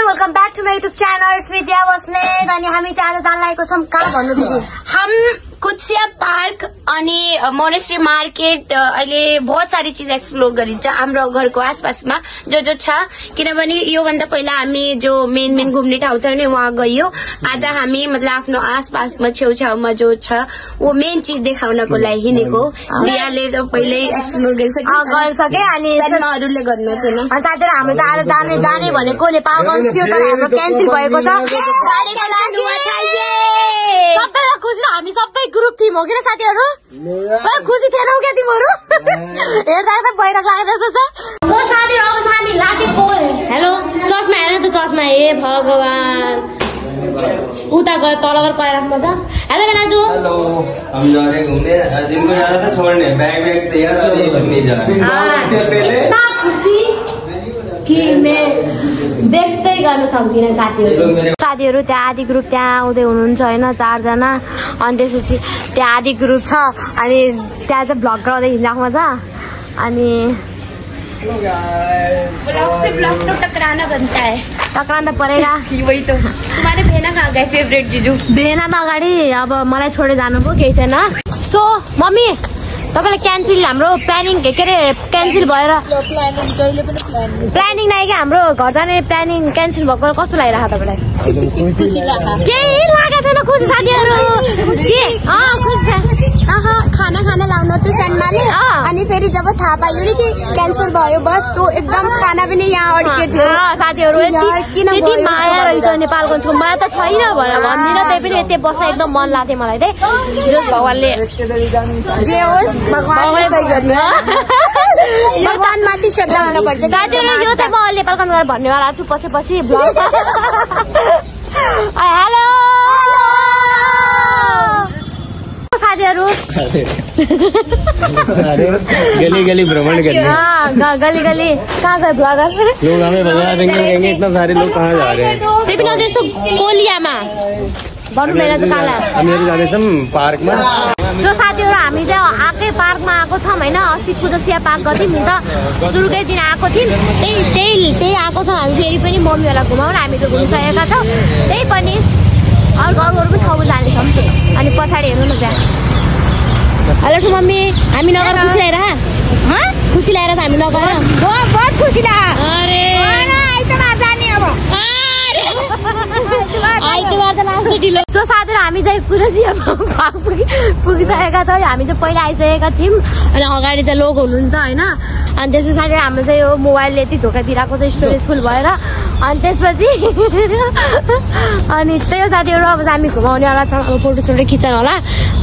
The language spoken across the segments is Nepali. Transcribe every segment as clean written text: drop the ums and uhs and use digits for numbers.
Welcome back to my YouTube channel Vidya Basnet अनि हामी चाहिँ आज जान लागेको छौं कहाँ भन्नु दिदी हम कुत्सिया पार्क अनि मोनेस्ट्री मार्केट अहिले बहुत सारी चीज एक्सप्लोर गरिन्छ हाम्रो घरको आसपासमा जो छ किनभने यो भन्दा पहिला हामी जो मेन घुम्ने ठाउँ थियो नि वहाँ गइयो आज हामी मतलब आफ्नो आसपासमा छेउछाउमा जो छ वो मेन चीज देखाउनको लागि हिँडेको लियाले त पहिल्यै एक्सप्लोर गरिसके अनि साथीहरुले गर्नु थिएन साथीहरु हाम्रो चाहिँ आज जाने भनेको नेपालगञ्ज थियो तर हाम्रो क्यान्सल भएको छ गाडीको लागि सबैलाई खुसी हामी सबै ग्रुप थियौं हो किन साथीहरु खुसी थिएनौ क्या तिमीहरु हेर्दा त भइराख लागेको जस्तो छ सो साथीहरु अब हामी लाटी पोल हेलो चस्मा हेर त चस्मा हे भगवान उता गए तल गएर पैराख मजा हेलो बेनाजु हेलो हम जा रहे घूमने जिनको जाना था छोड़ने बैग तैयार सभी घूमने जा रहे इतना खुसी कि मैं देख्दै गर्न सक्दिनँ साथीहरु त्यहाँ आधी ग्रुप त्यहाँ आउँदै हुनुहुन्छ हैन 4 जना अनि त्यसपछि त्यहाँ आधी ग्रुप छ अनि त्यहाँ चाहिँ भ्लग गराउँदै हिँड्नु छ अनि ब्लॉग से ब्लॉग तो टकराना बनता है टकराना परेगा वही तो तुम्हारे भेना कहाँ गए फेवरेट जीजू भेना त अगाडि अब मलाई छोडेर जानु पो केही छैन सो मम्मी तपाईलाई क्यान्सल हाम्रो प्लानिङ के रे क्यान्सल भएर प्लानिङ नै के हाम्रो घर जाने प्लानिङ क्यान्सल भएको कस्तो लागिरहेको तपाईलाई खुसी लाग्यो केही लागेको छैन खुसी साथीहरु खुसी खाना लाउन त्यो सानमाले अनि फेरि जब थाहा पायो नि कि क्यान्सल भयो बस त्यो एकदम खाना पनि यहाँ अड्के थियो साथीहरु यति माया रहेछ नेपालगञ्जको माया त छैन भनेर भन्दिन त्यही पनि यतै बस्न एकदम मन लाग्थ्यो मलाई चाहिँ जस भगवानले जे होस् भगवानले सही गर्नु भगवान माथि श्रद्धा हुन पर्छ साथीहरु यो चाहिँ म नेपालगञ्ज गएर भन्नेवाला छु पछि ब्लग हेलो साथीहरु गली भ्रमण करने गली कहाँ गए ब्लगर लोग हमें बता देंगे कहेंगे इतना सारे लोग कहाँ जा रहे हैं त्यही पनि जस्तो कोलियामा भन्नु भएन त काला हामीहरु जाँदैछौं पार्कमा जो साथीहरु हामी चाहिँ आकै पार्कमा आएको छौं हैन अस्ति कुदसिया पार्क गथ्यौं नि त सुरुकै दिन आएको थियौं त्यही आएको छौं हामी फेरि पनि मम्मीहरुलाई घुमाउन हामी त घुमिसकेका छौं त्यही पनि अरु पनि ठाउँमा जानेछौं अनि पछाडि हेर्नु न त्यहाँ हेलो मम्मी हामी नगर खुसी लागिरह खुसी लागिरह हामी नगर बहुत खुसी लाग्यो अरे आइतबार जाने अब आइतबार त लास्ट ढिलो सो साथीहरु हामी चाहिँ कुदसिया पुगिसकेका छौं हामी चाहिँ पहिला आइसकेका थियौं अनि अगाडि चाहिँ लोग हुनुहुन्छ हैन अनि त्यसपछि हाम्रो चाहिँ यो मोबाइलले यति धोका दिइराको चाहिँ स्टोरेज फुल भएर अनि त्यसपछि अनि त्यही साथीहरु अब हामी घुमाउनेवाला छौं अब फोटो खिच्न होला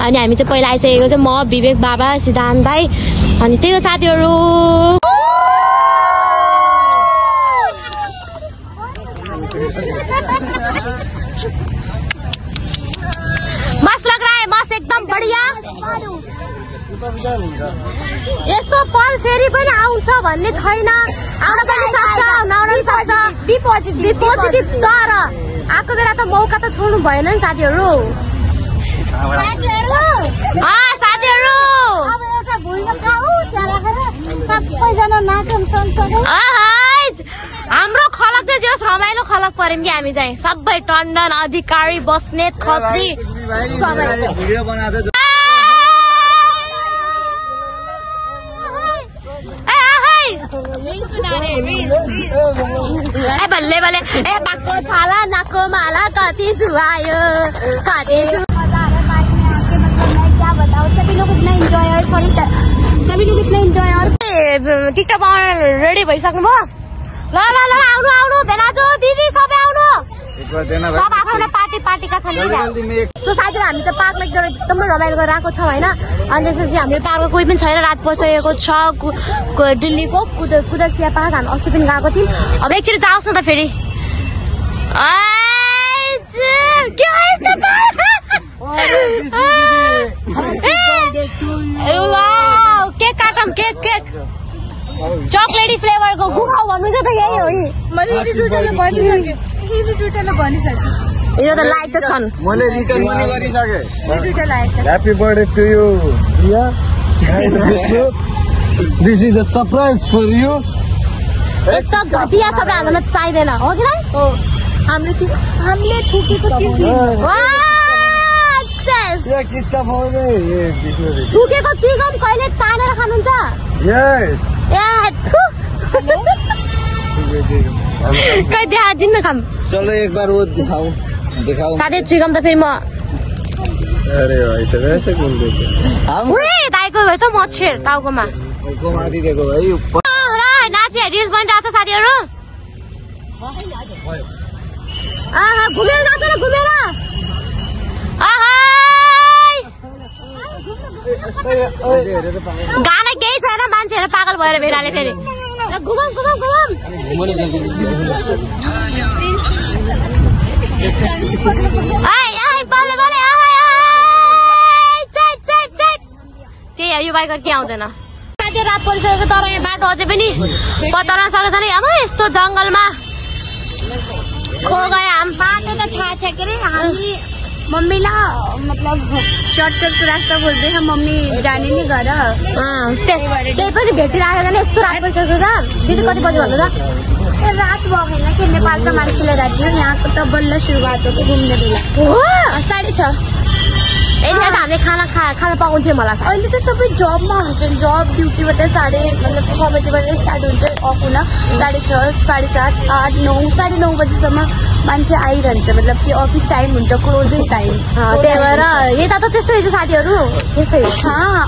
अनि हामी चाहिँ पहिला आइसकेको चाहिँ म विवेक बाबा सिद्धान्त दाइ अनि त्यही साथीहरु मस्त लग रहा है मस्त एकदम बढ़िया यस्तो पल फेरि पनि आउँछ भन्ने छैन आउन पनि सक्छ नआउन पनि सक्छ बी पोजिटिभ तर आको बेला त मौका त छोड्नु भएन नि साथीहरु साथीहरु अब एउटा भुइँमा खाऊ त्यहाँ राखेर सबैजना नाचौँ सँगसँगै हाम्रो खलक चाहिँ जस रमाइलो खलक पर्यौं कि हामी चाहिँ सबै टन्डन अधिकारी बस्नेत खत्री सबै भिडियो बनाउँदै बल्ले ए बाक्को छाला नाको माला कति सुहायो कति क्या बताओ सभी लोग इतना एन्जॉय और टिकटक रेडी भइसक्नु भयो ल आउनु बेनाजु दिदी सबै आउनु पार्टीका छन् सो साथीहरु हामी चाहिँ पार्कमा एकदम रमाइलो गरेर आएको छौं हैन अनि त्यसपछि हाम्रो पार्कमा कोही पनि छैन रात पसिएको छ दिल्लीको कुदसिया पार्क हामी अस्ति पनि गएको थियौं अब एकचोटि जाओस् न त फेरि केक काटम केक चकलेटी फ्लेभरको गुखाउ भन्नु छ त यही हो मैले यो त लाइक त छन् मैले रिटर्न पनि गरिसके happy birthday to you Priya this is a surprise for you यस्तो घटिया सब हामीलाई चाहिदैन हो कि हामीले थुकेको चिज थुकेको चुइगम कहिले तानेर खानुहुन्छ? कहिले देखाइदिनु खाम। चलो एक बार वो दिखाओ साथै चुइगम त फेरि म अरे भाइ ऐसे कौन देखे हम दाइको भयो त मच्छर टाउकोमा को माथि दिएको भाइ नाची रिल्स बनिरहेको छ साथीहरू। घुमेर नाच न घुमेर गाना केही छैन मान्छेहरू पागल भएर भेडाले फेरि घुमाम घुमाम घुमाम त्यही यो बाइक के आउँदैन। रात परिसकेको तर यहाँ बाटो अझै पनि पत्ता नसकेको छ नि। अब यस्तो जङ्गलमा खो गए हम। बाटो त थाहा छ के अरे हामी मम्मीलाई मतलब सर्टकटको रास्ता बोल्दै मम्मी जाने नि घर त्यही पनि भेटिरहेको छैन। यस्तो रात परिसकेको छ। दिदी कति बजी भन्नु त? रात भयो होइन कि नेपालका मान्छेलाई राति हो, यहाँको त बल्ल सुरुवात हो घुम्ने बेला 6:30। यतिखेर त हामीले खाना पाउँथ्यौँ मलाई। अहिले त सबै जबमा हुन्छन्। जब ड्युटीबाट 6 बजीबाट स्टार्ट हुन्छ, अफ हुन 6:30, 7:30, 8, 9, 9:30 बजीसम्म मान्छे आइरहन्छ। मतलब कि अफिस टाइम हुन्छ, क्लोजिङ टाइम। त्यही भएर यता त त्यस्तै रहेछ साथीहरू। त्यस्तै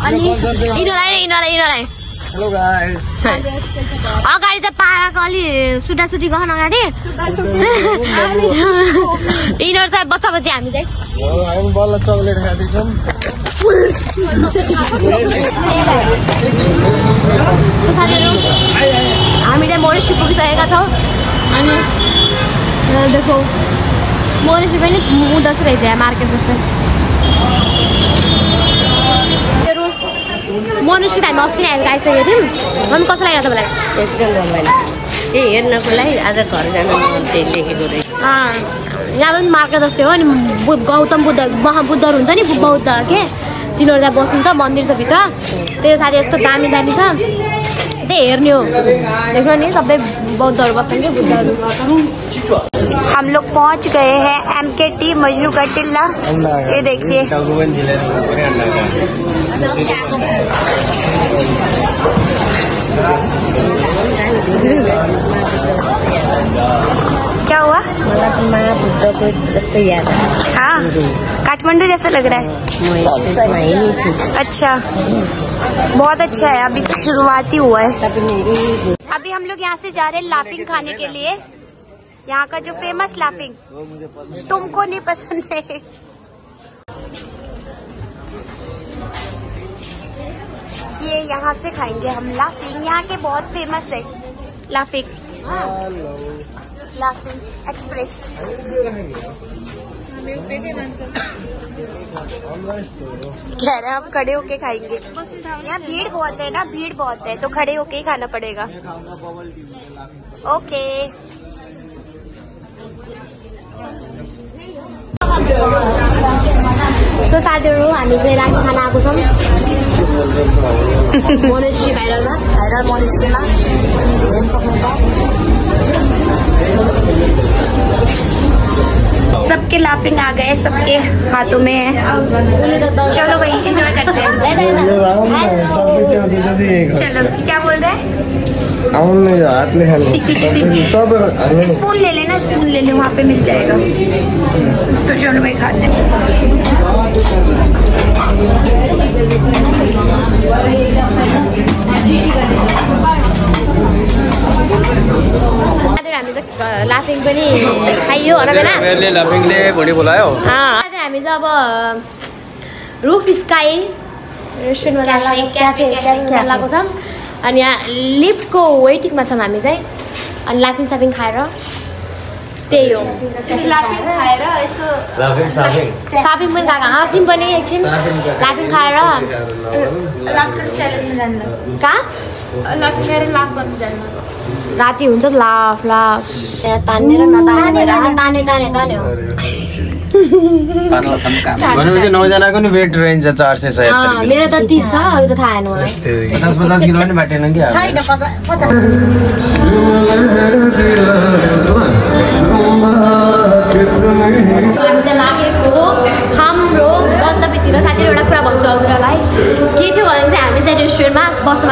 अनि यिनीहरूलाई हेलो गाइस अगाडि चाहिँ पाराको अलि सुटासुटी गहन अगाडि यिनीहरू चाहिँ बच्चा बच्ची हामी चाहिँ हामी बल्ल चकलेट खाँदैछौँ। साथीहरू हामी चाहिँ मोरेसी पुगिसकेका छौँ। अनि देखो मोरेसी पनि उदास रहेछ यहाँ मार्केट जस्तै। मोरेसी हामी अस्ति नै आइसकेको थियौँ। हामी कसलाई आएको तपाईँलाई? एकदम रमाइलो ए हेर्नको लागि आज घर जानु लेखेको रहेछ। यहाँ पनि मार्केट जस्तै हो। अनि गौतम बुद्ध महाबुद्धहरू हुन्छ नि बौद्ध के तिनीहरू चाहिँ बस्नुहुन्छ, मन्दिर छ भित्र। त्यो साथी यस्तो दामी दामी छ। त्यही हेर्ने हो। देख्नु नि सबै बौद्धहरू बस्छन् कि बुद्धहरू। हम लोग पहुंच गए हैं MKT मजनू का टिल्ला। ये देखिए क्या हुआ? हाँ काठमांडू जैसा लग रहा है। अच्छा बहुत अच्छा है। अभी तो शुरुआत ही हुआ है। अभी हम लोग यहाँ से जा रहे हैं लाफिंग खाने के लिए। यहाँ का जो फेमस लाफिंग तुमको नहीं पसंद है। ये यहाँ से खाएंगे हम लाफिंग। यहाँ के बहुत फेमस है लाफिंग। Laughing express. कह रहे हम खड़े होके खाएंगे। यहाँ भीड़ बहुत है ना, भीड़ बहुत है तो खड़े होके ही खाना पड़ेगा। ओके सो साथीहरू हामी चाहिँ राखी खाना आएको छौँ मोनेस्ट्री भाइरल मोनेस्ट्रीमा हेर्न सक्नुहुन्छ। सबके लाफिंग आ गए, सबके हाथों में है। चलो भाई एंजॉय करते हैं। चलो क्या बोल रहे हैं? हाथ ले सब स्पून ले लेना, स्पून ले ले वहाँ पे मिल जाएगा। तो चलो भाई खाते हैं। हामी चाहिँ लाफिङ पनि खाइयो होला बेला लाफिङले भोलि बोलायो। हामी चाहिँ अब रुफ स्काई रेस्टुरेन्टमा लागेको छौँ। अनि यहाँ लिफ्टको वेटिङमा छौँ हामी चाहिँ। अनि लाफिङ साफिङ खाएर त्यही हो। लाफिङ खाएर यसो साफिङ पनि खाएको हाँसिम पनि एकछिन लाफिङ खाएर कहाँ लाफ गर्नु जानु राति हुन्छ लाफ लाफ त्यहाँ तानेर नताने ताने ताने ताने हो। भनेपछि 9 जनाको नि वेट रेन्ज 400 सायद। मेरो त 30 छ, अरू त थाहा छैन मलाई। 50 किलो पनि बाटेन कि छैन 50।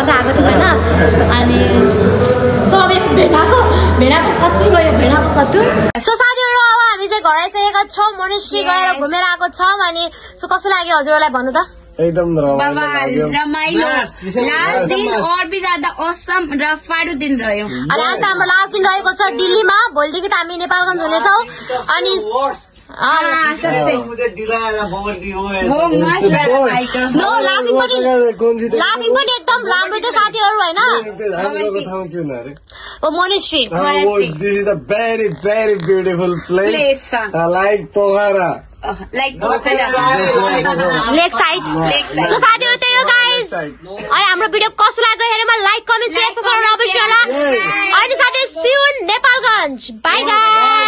गर्दा आएको थियौँ होइन अनि सबै भेडाको कत्तु रह्यो भेडाको कत्तु सो साथीहरू अब हामी चाहिँ घर आइसकेका छौँ मोनेस्ट्री गएर घुमेर आएको छौँ अनि सो कस्तो लाग्यो हजुरहरूलाई भन्नु त एकदम रमाइलो लास्ट दिन और भी ज्यादा औसम र फाडो दिन रह्यो अनि आज त हाम्रो लास्ट दिन रहेको छ दिल्लीमा भोलिदेखि त हामी नेपालगञ्ज हुनेछौँ अनि लाफिङ पनि एकदम राम्रो थियो साथीहरू होइन monastery This is a very very beautiful place. Like Pokhara. Lake side so साथीहरू त्यही हो गाइस अनि हाम्रो भिडियो कस्तो लाग्यो हेरेमा लाइक कमेन्ट शेयर गर्न नबिर्सनु होला अनि साथीहरू see you in Nepalgunj bye guys